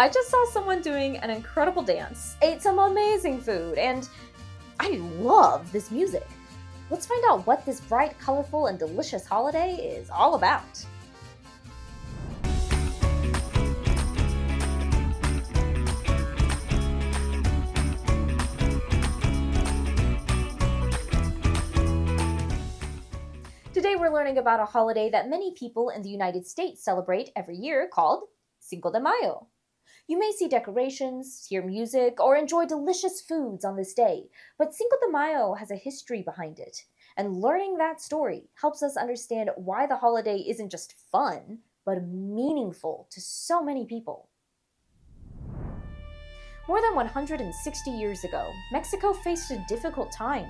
I just saw someone doing an incredible dance, ate some amazing food, and I love this music. Let's find out what this bright, colorful, and delicious holiday is all about. Today we're learning about a holiday that many people in the United States celebrate every year called Cinco de Mayo. You may see decorations, hear music, or enjoy delicious foods on this day, but Cinco de Mayo has a history behind it. And learning that story helps us understand why the holiday isn't just fun, but meaningful to so many people. More than 160 years ago, Mexico faced a difficult time.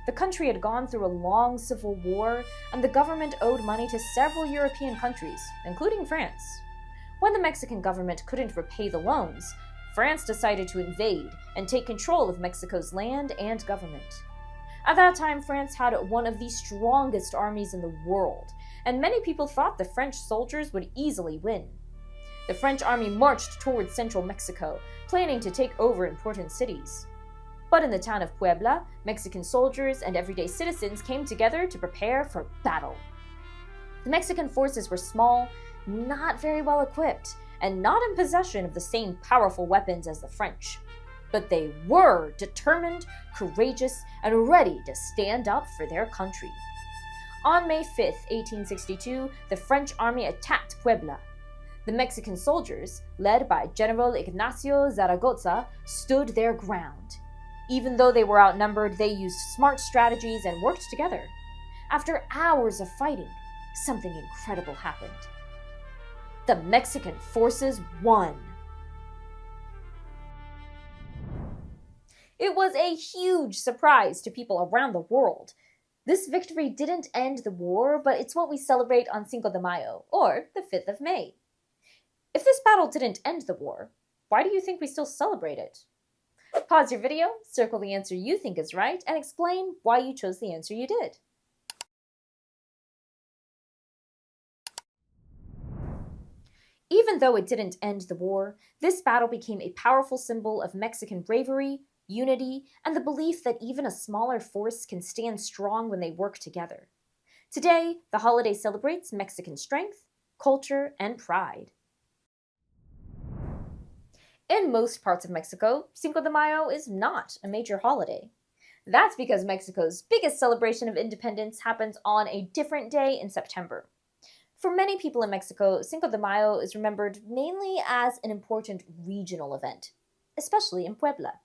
The country had gone through a long civil war, and the government owed money to several European countries, including France. When the Mexican government couldn't repay the loans, France decided to invade and take control of Mexico's land and government. At that time, France had one of the strongest armies in the world, and many people thought the French soldiers would easily win. The French army marched towards central Mexico, planning to take over important cities. But in the town of Puebla, Mexican soldiers and everyday citizens came together to prepare for battle. The Mexican forces were small, not very well equipped, and not in possession of the same powerful weapons as the French. But they were determined, courageous, and ready to stand up for their country. On May 5, 1862, the French army attacked Puebla. The Mexican soldiers, led by General Ignacio Zaragoza, stood their ground. Even though they were outnumbered, they used smart strategies and worked together. After hours of fighting, something incredible happened. The Mexican forces won. It was a huge surprise to people around the world. This victory didn't end the war, but it's what we celebrate on Cinco de Mayo, or the 5th of May. If this battle didn't end the war, why do you think we still celebrate it? Pause your video, circle the answer you think is right, and explain why you chose the answer you did. Even though it didn't end the war, this battle became a powerful symbol of Mexican bravery, unity, and the belief that even a smaller force can stand strong when they work together. Today, the holiday celebrates Mexican strength, culture, and pride. In most parts of Mexico, Cinco de Mayo is not a major holiday. That's because Mexico's biggest celebration of independence happens on a different day in September. For many people in Mexico, Cinco de Mayo is remembered mainly as an important regional event, especially in Puebla.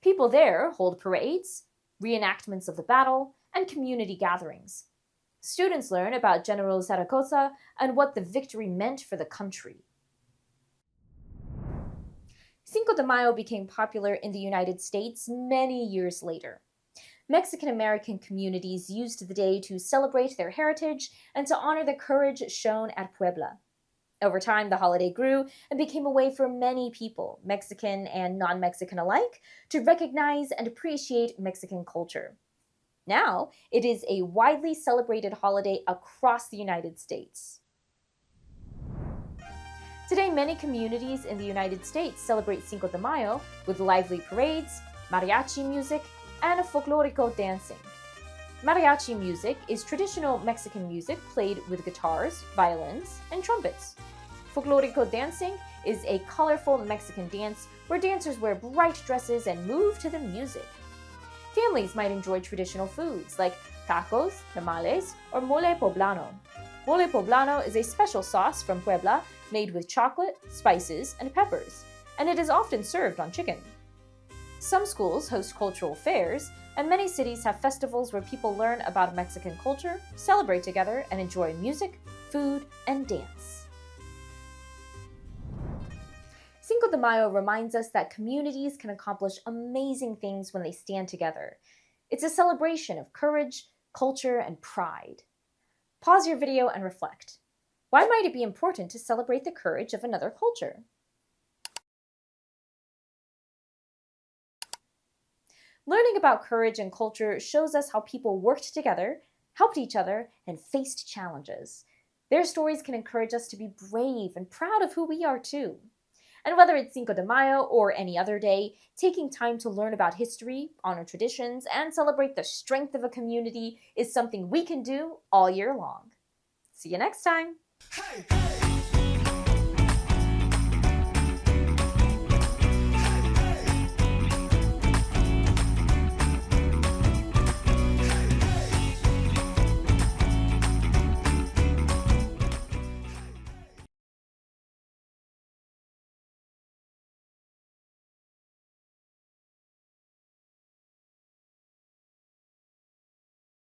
People there hold parades, reenactments of the battle, and community gatherings. Students learn about General Zaragoza and what the victory meant for the country. Cinco de Mayo became popular in the United States many years later. Mexican-American communities used the day to celebrate their heritage and to honor the courage shown at Puebla. Over time, the holiday grew and became a way for many people, Mexican and non-Mexican alike, to recognize and appreciate Mexican culture. Now, it is a widely celebrated holiday across the United States. Today, many communities in the United States celebrate Cinco de Mayo with lively parades, mariachi music, and folklorico dancing. Mariachi music is traditional Mexican music played with guitars, violins, and trumpets. Folklorico dancing is a colorful Mexican dance where dancers wear bright dresses and move to the music. Families might enjoy traditional foods like tacos, tamales, or mole poblano. Mole poblano is a special sauce from Puebla made with chocolate, spices, and peppers, and it is often served on chicken. Some schools host cultural fairs, and many cities have festivals where people learn about Mexican culture, celebrate together, and enjoy music, food, and dance. Cinco de Mayo reminds us that communities can accomplish amazing things when they stand together. It's a celebration of courage, culture, and pride. Pause your video and reflect. Why might it be important to celebrate the courage of another culture? Learning about courage and culture shows us how people worked together, helped each other, and faced challenges. Their stories can encourage us to be brave and proud of who we are too. And whether it's Cinco de Mayo or any other day, taking time to learn about history, honor traditions, and celebrate the strength of a community is something we can do all year long. See you next time! Hey, hey.